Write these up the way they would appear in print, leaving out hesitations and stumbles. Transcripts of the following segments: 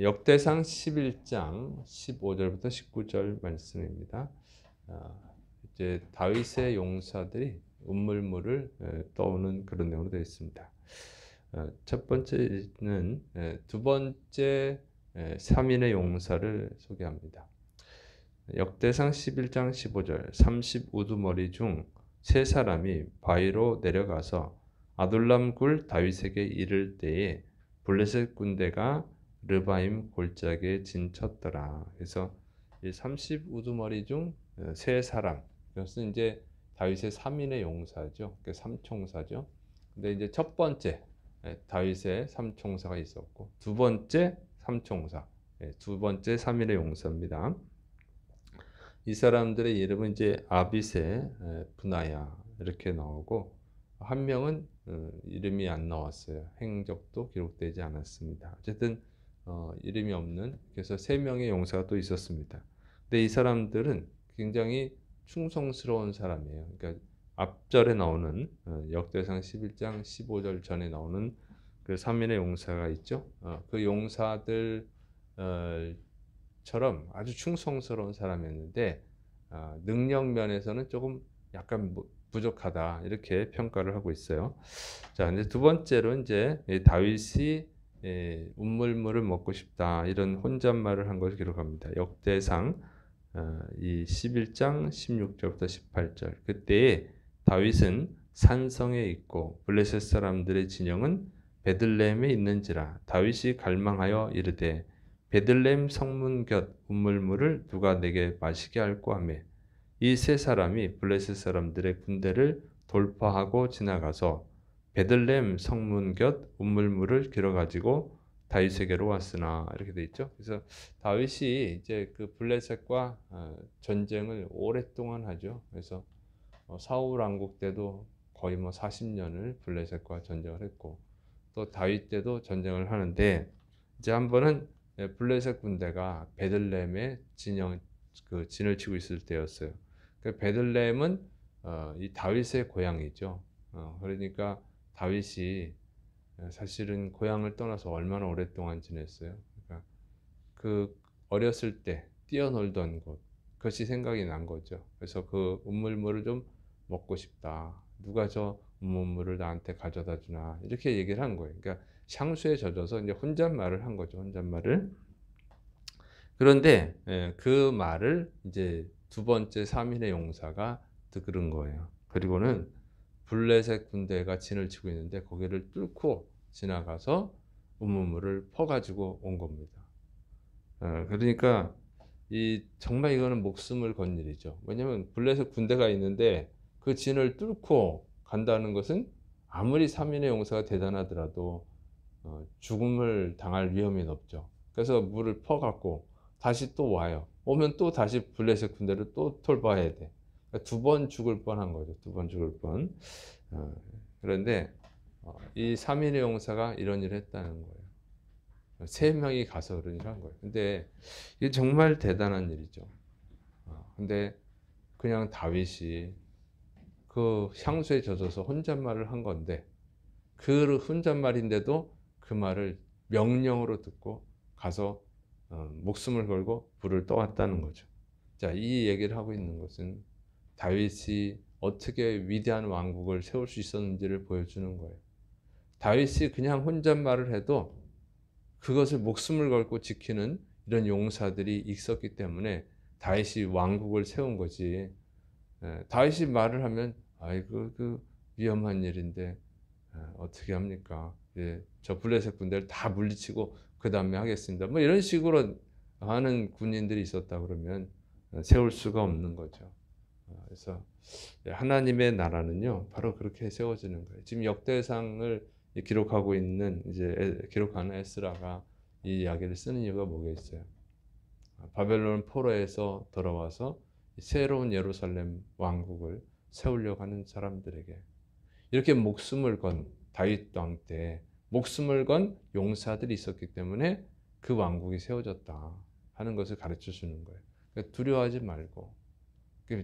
역대상 11장 15절부터 19절 말씀입니다. 이제 다윗의 용사들이 운물무를 떠오는 그런 내용으로 되어 있습니다. 첫 번째는 두 번째 3인의 용사를 소개합니다. 역대상 11장 15절 30 우두머리 중 세 사람이 바위로 내려가서 아둘람 굴 다윗에게 이를 때에 블레셋 군대가 르바임 골짜기에 진쳤더라. 그래서 이 30 우두머리 중 세 사람, 그것은 이제 다윗의 3인의 용사죠. 그 삼총사죠. 근데 이제 첫 번째 다윗의 삼총사가 있었고 두 번째 삼총사, 두 번째 3인의 용사입니다. 이 사람들의 이름은 이제 아비세, 분하야 이렇게 나오고 한 명은 이름이 안 나왔어요. 행적도 기록되지 않았습니다. 어쨌든 이름이 없는 그래서 세 명의 용사가 또 있었습니다. 근데 이 사람들은 굉장히 충성스러운 사람이에요. 그러니까 앞절에 나오는 역대상 11장 15절 전에 나오는 그 3인의 용사가 있죠. 그 용사들 처럼 아주 충성스러운 사람이었는데 능력 면에서는 조금 약간 부족하다 이렇게 평가를 하고 있어요. 자, 근데 두 번째로 이제 다윗이 운물무를 먹고 싶다 이런 혼잣말을 한 것을 기록합니다. 역대상 이 11장 16절부터 18절 그때에 다윗은 산성에 있고 블레셋 사람들의 진영은 베들레헴에 있는지라 다윗이 갈망하여 이르되 베들레헴 성문 곁 운물무를 누가 내게 마시게 할꼬 하며 이 세 사람이 블레셋 사람들의 군대를 돌파하고 지나가서 베들레헴 성문 곁 운물무를 길어 가지고 다윗에게로 왔으나 이렇게 돼 있죠. 그래서 다윗이 이제 그 블레셋과 전쟁을 오랫동안 하죠. 그래서 사울 왕국 때도 거의 뭐 40년을 블레셋과 전쟁을 했고 또 다윗 때도 전쟁을 하는데 이제 한 번은 블레셋 군대가 베들레헴에 진을 치고 있을 때였어요. 그 베들레헴은 이 다윗의 고향이죠. 그러니까 다윗이 사실은 고향을 떠나서 얼마나 오랫동안 지냈어요. 그러니까 그 어렸을 때 뛰어놀던 곳, 그것이 생각이 난 거죠. 그래서 그 운물무를 좀 먹고 싶다. 누가 저 운물무를 나한테 가져다 주나 이렇게 얘기를 한 거예요. 그러니까 향수에 젖어서 이제 혼잣말을 한 거죠. 혼잣말을. 그런데 그 말을 이제 두 번째 3인의 용사가 들은 거예요. 그리고는 블레셋 군대가 진을 치고 있는데 거기를 뚫고 지나가서 운무물을 퍼가지고 온 겁니다. 그러니까 정말 이거는 목숨을 건 일이죠. 왜냐하면 블레셋 군대가 있는데 그 진을 뚫고 간다는 것은 아무리 3인의 용사가 대단하더라도 죽음을 당할 위험이 높죠. 그래서 물을 퍼갖고 다시 또 와요. 오면 또 다시 블레셋 군대를 또 돌파해야 돼. 그러니까 두 번 죽을 뻔한 거죠. 두 번 죽을 뻔. 그런데 이 3인의 용사가 이런 일을 했다는 거예요. 세 명이 가서 그런 일을 한 거예요. 근데 이게 정말 대단한 일이죠. 근데 그냥 다윗이 그 향수에 젖어서 혼잣말을 한 건데 그 혼잣말인데도 그 말을 명령으로 듣고 가서 목숨을 걸고 불을 떠왔다는 거죠. 자, 이 얘기를 하고 있는 것은 다윗이 어떻게 위대한 왕국을 세울 수 있었는지를 보여주는 거예요. 다윗이 그냥 혼잣말을 해도 그것을 목숨을 걸고 지키는 이런 용사들이 있었기 때문에 다윗이 왕국을 세운 거지. 다윗이 말을 하면 아이고 그 위험한 일인데 어떻게 합니까? 예, 저 블레셋 군대를 다 물리치고 그 다음에 하겠습니다. 뭐 이런 식으로 하는 군인들이 있었다 그러면 세울 수가 없는 거죠. 그래서 하나님의 나라는요 바로 그렇게 세워지는 거예요. 지금 역대상을 기록하고 있는 이제 기록하는 에스라가 이 이야기를 쓰는 이유가 뭐겠어요? 바벨론 포로에서 돌아와서 새로운 예루살렘 왕국을 세우려고 하는 사람들에게 이렇게 목숨을 건 다윗 왕 때 목숨을 건 용사들이 있었기 때문에 그 왕국이 세워졌다 하는 것을 가르쳐 주는 거예요. 그러니까 두려워하지 말고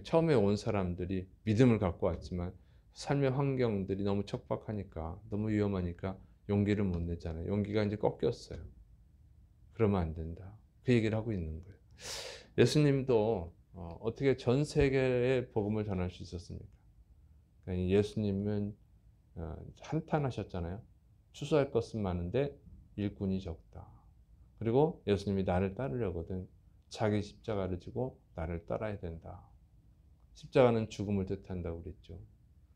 처음에 온 사람들이 믿음을 갖고 왔지만 삶의 환경들이 너무 척박하니까 너무 위험하니까 용기를 못 내잖아요. 용기가 이제 꺾였어요. 그러면 안 된다. 그 얘기를 하고 있는 거예요. 예수님도 어떻게 전 세계에 복음을 전할 수 있었습니까? 그러니까 예수님은 한탄하셨잖아요. 추수할 것은 많은데 일꾼이 적다. 그리고 예수님이 나를 따르려거든 자기 십자가를 지고 나를 따라야 된다. 십자가는 죽음을 뜻한다고 그랬죠.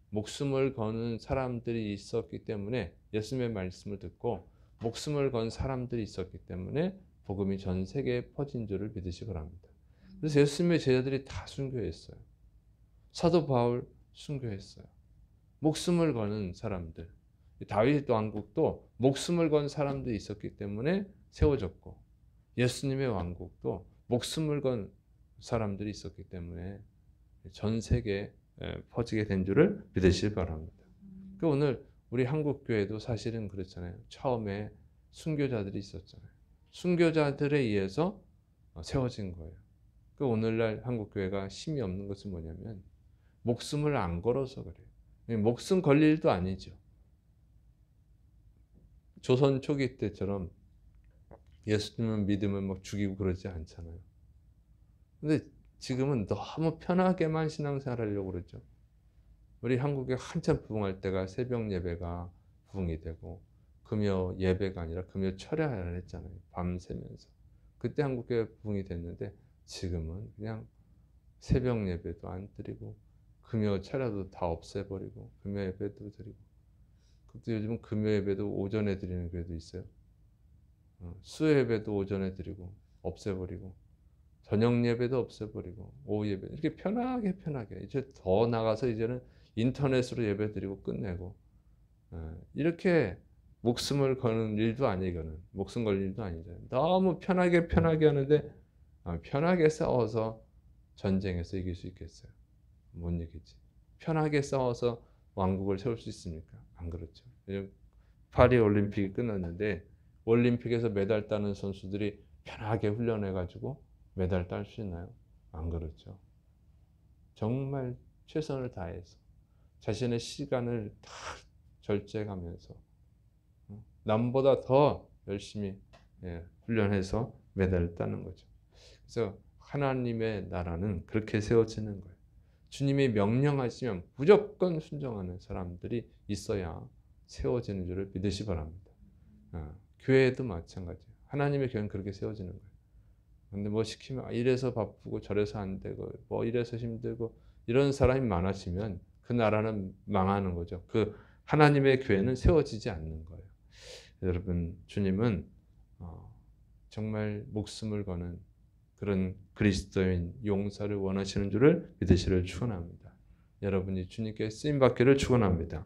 목숨을 거는 사람들이 있었기 때문에 예수님의 말씀을 듣고 목숨을 건 사람들이 있었기 때문에 복음이 전 세계에 퍼진 줄을 믿으시기 바랍니다. 그래서 예수님의 제자들이 다 순교했어요. 사도 바울 순교했어요. 목숨을 거는 사람들. 다윗 왕국도 목숨을 건 사람들이 있었기 때문에 세워졌고 예수님의 왕국도 목숨을 건 사람들이 있었기 때문에 전 세계에 퍼지게 된 줄을 믿으시기 바랍니다. 오늘 우리 한국교회도 사실은 그렇잖아요. 처음에 순교자들이 있었잖아요. 순교자들에 의해서 세워진 거예요. 오늘날 한국교회가 힘이 없는 것은 뭐냐면 목숨을 안 걸어서 그래요. 목숨 걸 일도 아니죠. 조선 초기 때처럼 예수님은 믿으면 막 죽이고 그러지 않잖아요. 근데 지금은 너무 편하게만 신앙생활 하려고 그러죠. 우리 한국에 한참 부흥할 때가 새벽 예배가 부흥이 되고 금요 예배가 아니라 금요 철야를 했잖아요. 밤새면서. 그때 한국교회 부흥이 됐는데 지금은 그냥 새벽 예배도 안 드리고 금요 철야도 다 없애버리고 금요 예배도 드리고 그것도 요즘은 금요 예배도 오전에 드리는 교회도 있어요. 수요 예배도 오전에 드리고 없애버리고 저녁 예배도 없애버리고 오후 예배 이렇게 편하게 이제 더 나가서 이제는 인터넷으로 예배 드리고 끝내고 이렇게 목숨을 거는 일도 아니에요. 이거는 목숨 걸 일도 아니죠. 너무 편하게 하는데 편하게 싸워서 전쟁에서 이길 수 있겠어요? 못 이기지. 편하게 싸워서 왕국을 세울 수 있습니까? 안 그렇죠. 파리 올림픽이 끝났는데 올림픽에서 메달 따는 선수들이 편하게 훈련해가지고 메달 딸 수 있나요? 안 그렇죠. 정말 최선을 다해서 자신의 시간을 다 절제하면서 남보다 더 열심히 훈련해서 메달을 따는 거죠. 그래서 하나님의 나라는 그렇게 세워지는 거예요. 주님이 명령하시면 무조건 순종하는 사람들이 있어야 세워지는 줄을 믿으시 바랍니다. 교회도 마찬가지예요. 하나님의 교회는 그렇게 세워지는 거예요. 근데 뭐 시키면 이래서 바쁘고 저래서 안 되고 뭐 이래서 힘들고 이런 사람이 많아지면 그 나라는 망하는 거죠. 그 하나님의 교회는 세워지지 않는 거예요. 여러분 주님은 정말 목숨을 거는 그런 그리스도인 용사를 원하시는 줄을 믿으시기를 축원합니다. 여러분이 주님께 쓰임 받기를 축원합니다.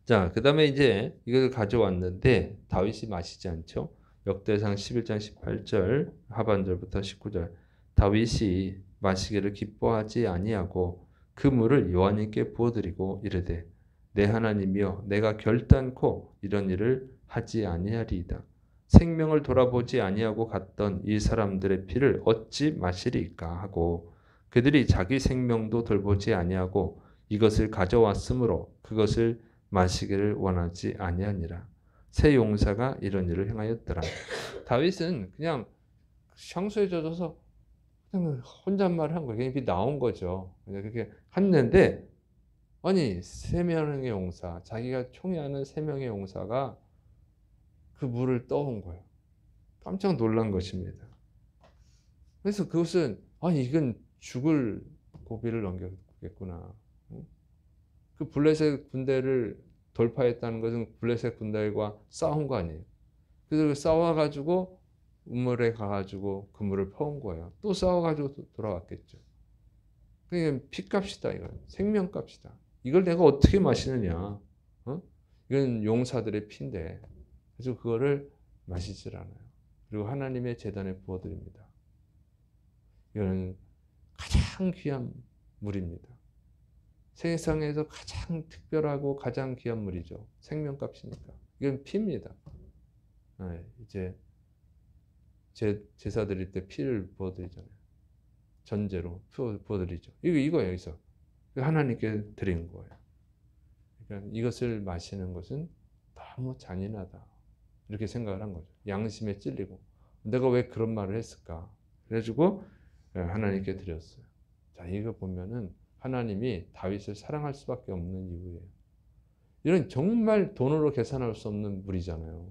자, 그다음에 이제 이걸 가져왔는데 다윗이 마시지 않죠. 역대상 11장 18절 하반절부터 19절 다윗이 마시기를 기뻐하지 아니하고 그 물을 여호와님께 부어드리고 이르되 내 하나님이여 내가 결단코 이런 일을 하지 아니하리이다. 생명을 돌아보지 아니하고 갔던 이 사람들의 피를 어찌 마시리까 하고 그들이 자기 생명도 돌보지 아니하고 이것을 가져왔으므로 그것을 마시기를 원하지 아니하니라. 새 용사가 이런 일을 행하였더라. 다윗은 그냥 향수에 젖어서 그냥 혼잣말을 한 거예요. 그냥 나온 거죠. 그냥 그렇게 했는데 아니 세 명의 용사, 자기가 총애하는 세 명의 용사가 그 물을 떠온 거예요. 깜짝 놀란 것입니다. 그래서 그것은 아니 이건 죽을 고비를 넘겼겠구나. 그 블레셋 군대를 돌파했다는 것은 블레셋 군대와 싸운 거 아니에요. 그래서 싸워가지고 우물에 가가지고 그 물을 퍼온 거예요. 또 싸워가지고 또 돌아왔겠죠. 그게 피값이다 이건 생명값이다. 이걸 내가 어떻게 마시느냐? 이건 용사들의 피인데 그래서 그거를 마시질 않아요. 그리고 하나님의 제단에 부어드립니다. 이거는 가장 귀한 물입니다. 세상에서 가장 특별하고 가장 귀한 물이죠. 생명값이니까. 이건 피입니다. 이제 제사 드릴 때 피를 부어드리잖아요. 전제로 부어드리죠. 이거예요. 여기서 하나님께 드린 거예요. 그러니까 이것을 마시는 것은 너무 잔인하다. 이렇게 생각을 한 거죠. 양심에 찔리고 내가 왜 그런 말을 했을까? 그래가지고 하나님께 드렸어요. 자, 이거 보면은 하나님이 다윗을 사랑할 수밖에 없는 이유예요. 이런 정말 돈으로 계산할 수 없는 물이잖아요.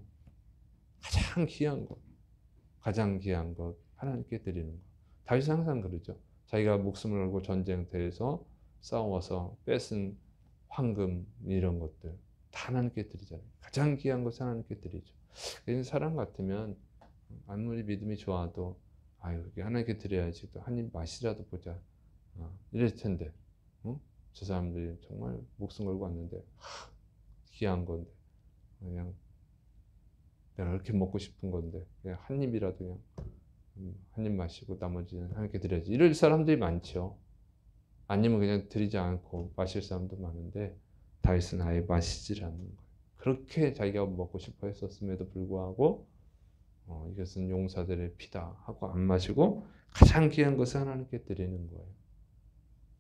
가장 귀한 것, 가장 귀한 것 하나님께 드리는 것. 다윗은 항상 그러죠. 자기가 목숨을 걸고 전쟁터에서 싸워서 뺏은 황금 이런 것들 다 하나님께 드리잖아요. 가장 귀한 것을 하나님께 드리죠. 사람 같으면 아무리 믿음이 좋아도 아유 하나님께 드려야지 또 한 입 맛이라도 보자 이럴 텐데 저 사람들이 정말 목숨 걸고 왔는데 귀한 건데 그냥 내가 그렇게 먹고 싶은 건데 그냥 한 입이라도 그냥 한 입 마시고 나머지는 하나님께 드려야지 이럴 사람들이 많죠. 아니면 그냥 드리지 않고 마실 사람도 많은데 다윗은 아예 마시질 않는 거예요. 그렇게 자기가 먹고 싶어 했었음에도 불구하고 이것은 용사들의 피다 하고 안 마시고 가장 귀한 것을 하나님께 드리는 거예요.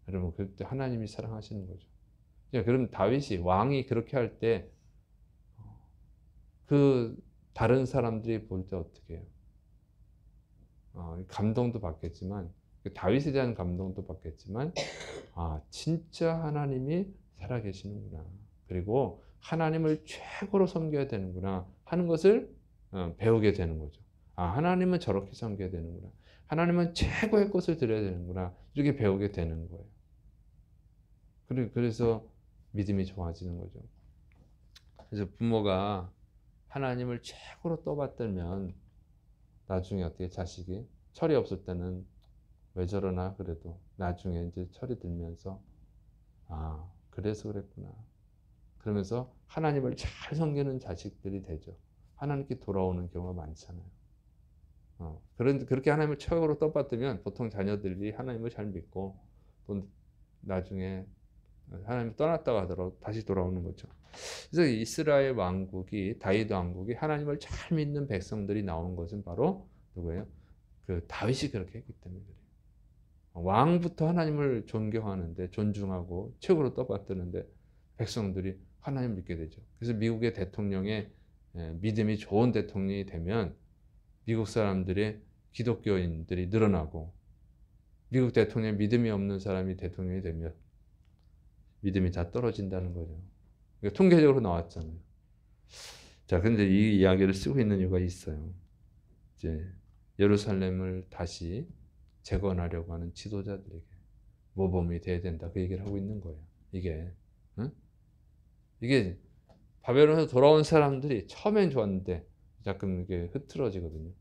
여러분 그때 하나님이 사랑하시는 거죠. 그럼 다윗이 왕이 그렇게 할 때 그 다른 사람들이 볼 때 어떻게 해요? 감동도 받겠지만 다윗에 대한 감동도 받겠지만 진짜 하나님이 살아계시는구나. 그리고 하나님을 최고로 섬겨야 되는구나 하는 것을 배우게 되는 거죠. 하나님은 저렇게 섬겨야 되는구나. 하나님은 최고의 것을 드려야 되는구나. 이렇게 배우게 되는 거예요. 그래서 믿음이 좋아지는 거죠. 그래서 부모가 하나님을 최고로 떠받들면 나중에 어떻게 자식이 철이 없을 때는 왜 저러나 그래도 나중에 이제 철이 들면서 그래서 그랬구나. 그러면서 하나님을 잘 섬기는 자식들이 되죠. 하나님께 돌아오는 경우가 많잖아요. 그렇게 하나님을 최고로 떠받들면 보통 자녀들이 하나님을 잘 믿고 또 나중에 하나님이 떠났다고 하더라도 다시 돌아오는 거죠. 그래서 이스라엘 왕국이 다윗 왕국이 하나님을 잘 믿는 백성들이 나온 것은 바로 누구예요? 그 다윗이 그렇게 했기 때문에 그래요. 왕부터 하나님을 존경하는데 존중하고 최고로 떠받드는데 백성들이 하나님 믿게 되죠. 그래서 미국의 대통령의 믿음이 좋은 대통령이 되면 미국 사람들의 기독교인들이 늘어나고 미국 대통령에 믿음이 없는 사람이 대통령이 되면 믿음이 다 떨어진다는 거죠. 그러니까 통계적으로 나왔잖아요. 자, 근데 이 이야기를 쓰고 있는 이유가 있어요. 이제 예루살렘을 다시 재건하려고 하는 지도자들에게 모범이 돼야 된다. 그 얘기를 하고 있는 거예요. 이게 바벨론에서 돌아온 사람들이 처음엔 좋았는데 자꾸 이게 흐트러지거든요.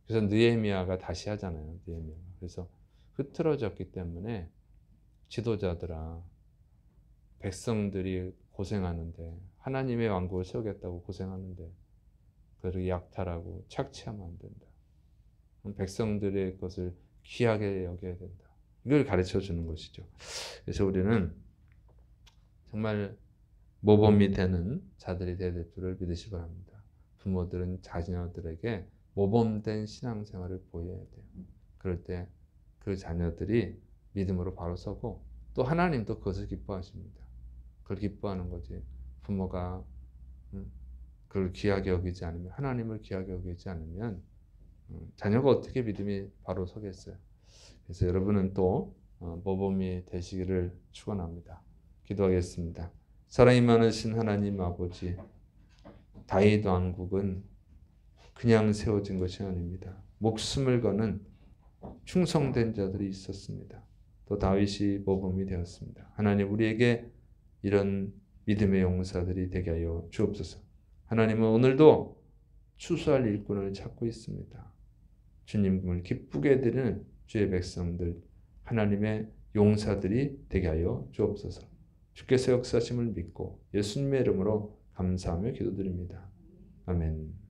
그래서 느헤미야가 다시 하잖아요. 느헤미야가. 그래서 흐트러졌기 때문에 지도자들아 백성들이 고생하는데 하나님의 왕국을 세우겠다고 고생하는데 그를 약탈하고 착취하면 안 된다. 백성들의 것을 귀하게 여겨야 된다. 이걸 가르쳐 주는 것이죠. 그래서 우리는 정말 모범이 되는 자들이 될 줄을 믿으시기 바랍니다. 부모들은 자녀들에게 모범된 신앙생활을 보여야 돼요. 그럴 때 그 자녀들이 믿음으로 바로 서고 또 하나님도 그것을 기뻐하십니다. 그걸 기뻐하는 거지. 부모가 그걸 귀하게 여기지 않으면 하나님을 귀하게 여기지 않으면 자녀가 어떻게 믿음이 바로 서겠어요. 그래서 여러분은 또 모범이 되시기를 축원합니다. 기도하겠습니다. 사랑이 많으신 하나님 아버지, 다윗 왕국은 그냥 세워진 것이 아닙니다. 목숨을 거는 충성된 자들이 있었습니다. 또 다윗이 모범이 되었습니다. 하나님 우리에게 이런 믿음의 용사들이 되게 하여 주옵소서. 하나님은 오늘도 추수할 일꾼을 찾고 있습니다. 주님을 기쁘게 드리는 주의 백성들, 하나님의 용사들이 되게 하여 주옵소서. 주께서 역사하심을 믿고 예수님의 이름으로 감사하며 기도드립니다. 아멘.